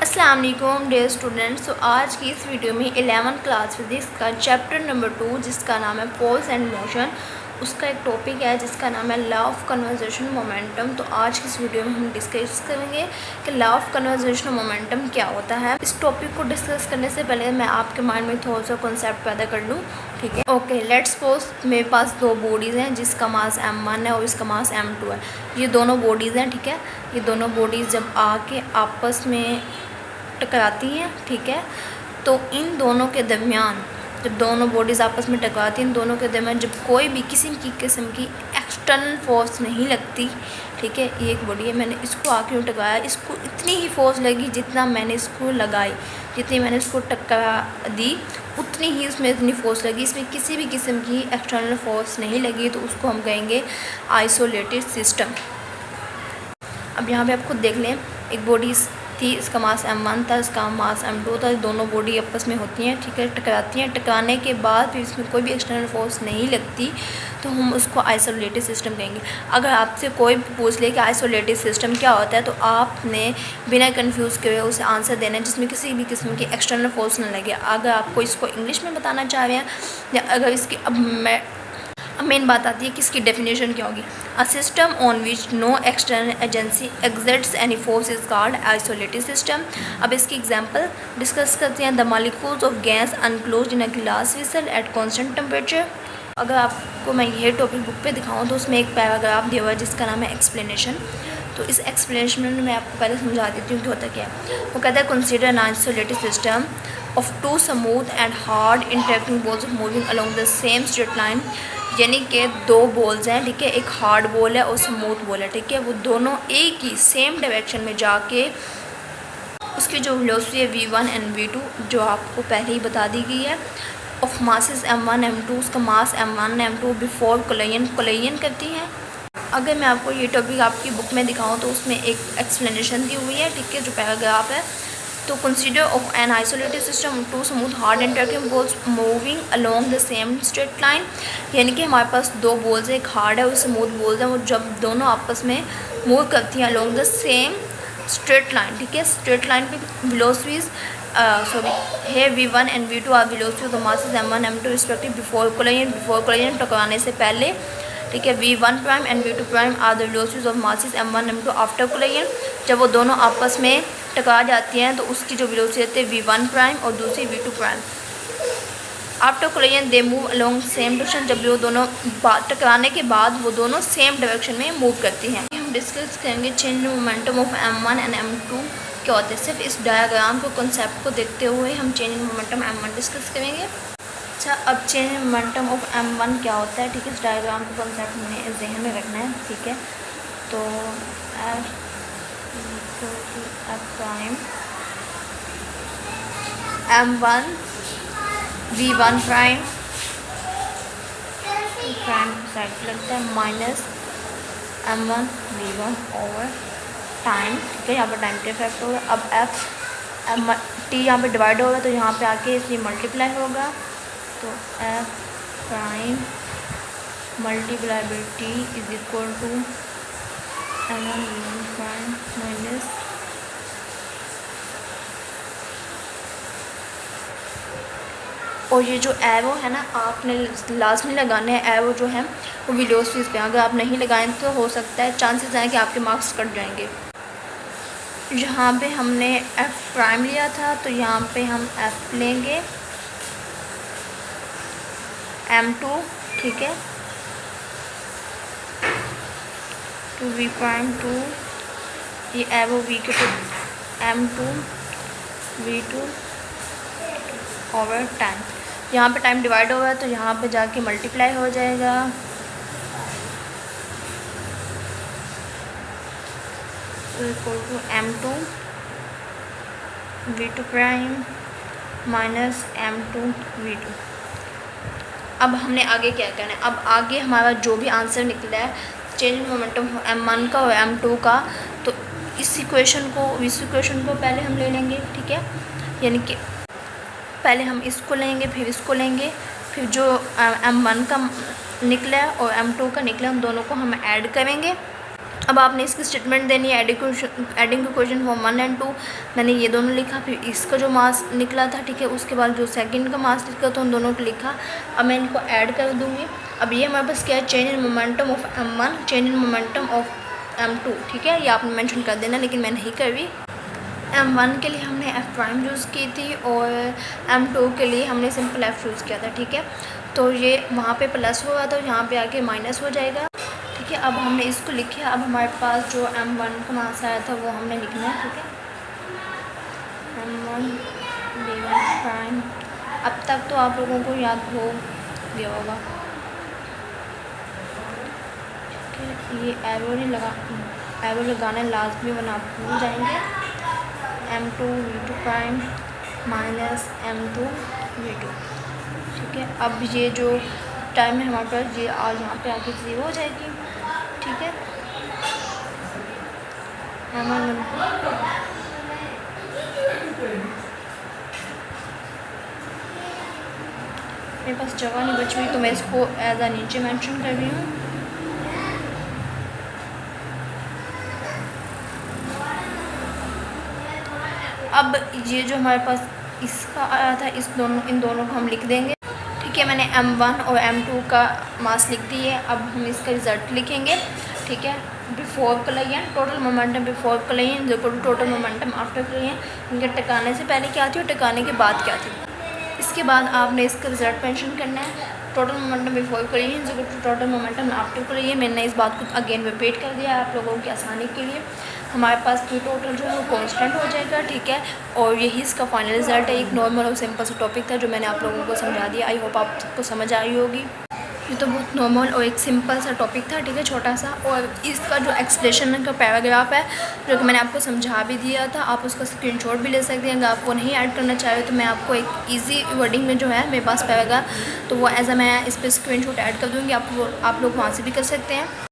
अस्सलाम वालेकुम dear students. तो आज की इस वीडियो में 11th क्लास फिजिक्स का चैप्टर नंबर 2 जिसका नाम है फोर्स एंड मोशन, उसका एक टॉपिक है जिसका नाम है लॉ ऑफ कन्वर्जेशन मोमेंटम। तो आज की इस वीडियो में हम डिस्कस करेंगे कि लॉ ऑफ कन्वर्जेशन मोमेंटम क्या होता है। इस टॉपिक को डिस्कस करने से पहले मैं आपके माइंड में थोड़ा सा कॉन्सेप्ट पैदा कर लूँ, ठीक है। ओके, लेट्स सपोज मेरे पास दो बॉडीज़ हैं जिसका मास m1 है और इसका मास m2 है। ये दोनों बॉडीज़ हैं, ठीक है। ये दोनों बॉडीज़ जब आके आपस में टकराती हैं, ठीक है, तो इन दोनों के दरमियान जब दोनों बॉडीज़ आपस में टकराती हैं, इन दोनों के दरमियान जब कोई भी किसी किस्म की एक्सटर्नल फोर्स नहीं लगती, ठीक है। ये एक बॉडी है, मैंने इसको आके टकराया, इसको इतनी ही फोर्स लगी जितना मैंने इसको लगाई, जितनी मैंने इसको टक्कर दी उतनी ही इसमें इतनी फोर्स लगी, इसमें किसी भी किस्म की एक्सटर्नल फोर्स नहीं लगी, तो उसको हम कहेंगे आइसोलेटेड सिस्टम। अब यहाँ पे आप खुद देख लें, एक बॉडी थी, इसका मास m1 था, इसका मास m2 था। दोनों बॉडी आपस में होती हैं, ठीक है, टकराती हैं। टकराने के बाद फिर इसमें कोई भी एक्सटर्नल फोर्स नहीं लगती, तो हम उसको आइसोलेटेड सिस्टम कहेंगे। अगर आपसे कोई पूछ ले कि आइसोलेटेड सिस्टम क्या होता है, तो आपने बिना कंफ्यूज किए उसे आंसर देना है जिसमें किसी भी किस्म की एक्सटर्नल फोर्स ना लगे। अगर आपको इसको इंग्लिश में बताना चाह रहे हैं या अगर इसकी अब मेन बात आती है कि इसकी डेफिनेशन क्या होगी। A system on which no external agency exerts any force is called isolated system. अब इसकी एग्जांपल डिस्कस करते हैं। The molecules of gas enclosed in a glass vessel at constant temperature. अगर आपको मैं ये टॉपिक बुक पे दिखाऊँ तो उसमें एक पैराग्राफ दिया हुआ है जिसका नाम है एक्सप्लेनेशन। तो इस एक्सप्लेनेशन में मैं आपको पहले समझा देती हूँ कि होता क्या है। वो कहता है consider an isolated system of two smooth and hard interacting balls moving along the same straight line. यानी कि दो बॉल्स हैं, ठीक है, एक हार्ड बॉल है और स्मूथ बॉल है, ठीक है। वो दोनों एक ही सेम डायरेक्शन में जाके उसकी जो वेलोसिटी है v1 एंड v2 जो आपको पहले ही बता दी गई है, ऑफ मासेस m1 m2, उसका मास m1 m2 बिफोर कोलिजन करती हैं। अगर मैं आपको ये टॉपिक आपकी बुक में दिखाऊँ तो उसमें एक एक्सप्लेनेशन दी हुई है, ठीक है, जो पैराग्राफ है। तो consider of an isolated system two smooth hard intercam balls moving along the same straight line. यानी कि हमारे पास दो बॉल्स है, एक हार्ड है और स्मूथ बॉल्स है, वो जब दोनों आपस में मूव करती हैं along the same straight line, ठीक है। स्ट्रेट लाइन पे वेलोसिटीज है v1 and v2 are velocity of the masses m1 m2 respective before collision टकराने से पहले, ठीक है। v1 prime and v2 prime are the velocities of masses m1 m2 after collision. जब वो दोनों आपस में टकरा जाती हैं तो उसकी जो वेलोसिटी है v1 प्राइम और दूसरी v2 prime. After collision they move along same direction. जब वो दोनों टकराने के बाद वो दोनों सेम डायरेक्शन में मूव करती हैं। हम डिस्कस करेंगे change momentum of m1 and m2 क्या होते हैं। सिर्फ इस डायग्राम को कॉन्सेप्ट को देखते हुए हम चेंज मोमेंटम m1 डिस्कस करेंगे। अच्छा, अब चेंज मोमेंटम ऑफ m1 क्या होता है, ठीक है। इस डायग्राम को कॉन्सेप्ट हमें जहन में रखना है, ठीक है। तो f prime m1 v1 prime side लगता है minus m1 v1 over time, ठीक है। यहाँ पर टाइम के इफेक्ट होगा। अब f t यहाँ पे डिवाइड होगा तो यहाँ पे आके इसलिए मल्टीप्लाई होगा। तो f prime multiply by t is equal to m1 v1 prime minus और ये जो एरो है ना, आपने लाजमी लगाने हैं। एरो जो है वो वेलोसिटीज पे, अगर आप नहीं लगाएं तो हो सकता है चांसेस हैं कि आपके मार्क्स कट जाएंगे। यहाँ पे हमने f प्राइम लिया था तो यहाँ पे हम f लेंगे m2, ठीक है, टू v प्राइम टू ये एरो v के to m2 v2 over time. यहाँ पे टाइम डिवाइड होगा तो यहाँ पे जाके मल्टीप्लाई हो जाएगा। Equal to m2 v2 prime minus m2 v2। अब हमने आगे क्या करना है। अब आगे हमारा जो भी आंसर निकला है चेंज मोमेंटम m1 का और m2 का, तो इस इक्वेशन को पहले हम ले लेंगे, ठीक है। यानी कि पहले हम इसको लेंगे फिर इसको लेंगे, फिर जो m1 का निकला है और m2 का निकला है उन दोनों को हम ऐड करेंगे अब आपने इसकी स्टेटमेंट देनी है एडिंग क्वेश्चन फॉर्म 1 एंड 2। मैंने ये दोनों लिखा, फिर इसका जो मास निकला था, ठीक है, उसके बाद जो सेकंड का मास निकला था उन दोनों को लिखा। अब मैं इनको ऐड कर दूँगी। अब ये हमारे पास क्या है, change in momentum of M1, change in momentum of M2, ठीक है, ये आपने मेंशन कर देना, लेकिन मैं नहीं कर रही। M1 के लिए हमने F' यूज़ की थी और M2 के लिए हमने सिंपल F यूज़ किया था, ठीक है। तो ये वहाँ पे प्लस हुआ था, यहाँ पे आके माइनस हो जाएगा, ठीक है। अब हमने इसको लिखे। अब हमारे पास जो M1 का मास आया था वो हमने लिखना है, ठीक है, M1 B1'। अब तक तो आप लोगों को याद हो गया होगा, ये एरो नहीं लगा, एरो लगाना लाजमी वरना आप भूल जाएंगे। M2 V2' minus M2 V2, ठीक है। अब ये जो टाइम है हमारे पास, ये आज यहाँ पे आके 0 हो जाएगी, ठीक है। मेरे पास जगह नहीं बच रही तो मैं इसको एज आ नीचे मेंशन कर रही हूँ। अब ये जो हमारे पास इसका आया था, इन दोनों को हम लिख देंगे, ठीक है। मैंने M1 और M2 का मास लिख दी है। अब हम इसका रिज़ल्ट लिखेंगे, ठीक है। Before collision total momentum before collision is equal to total momentum after collision. इनके टकराने से पहले क्या थी और टकराने के बाद क्या थी। इसके बाद आपने इसका रिजल्ट मेंशन करना है। Total momentum before collision is equal to total momentum after collision. मैंने इस बात को अगेन रिपीट कर दिया आप लोगों की आसानी के लिए। हमारे पास P टोटल जो है वो कांस्टेंट हो जाएगा, ठीक है। और यही इसका फाइनल रिजल्ट है। एक नॉर्मल और सिंपल सा टॉपिक था जो मैंने आप लोगों को समझा दिया। आई होप आप सबको समझ आई होगी। ये तो बहुत नॉर्मल और एक सिंपल सा टॉपिक था, ठीक है, छोटा सा। और इसका जो एक्सप्लेनेशन का पैराग्राफ है जो कि मैंने आपको समझा भी दिया था, आप उसका स्क्रीनशॉट भी ले सकते हैं। अगर आप वो नहीं ऐड करना चाह रहे तो मैं आपको एक इजी वर्डिंग में जो है मेरे पास पैराग्राफ, तो वो एज मैं इस पर स्क्रीनशॉट ऐड कर दूँगी, आप लोग वहाँ से भी कर सकते हैं।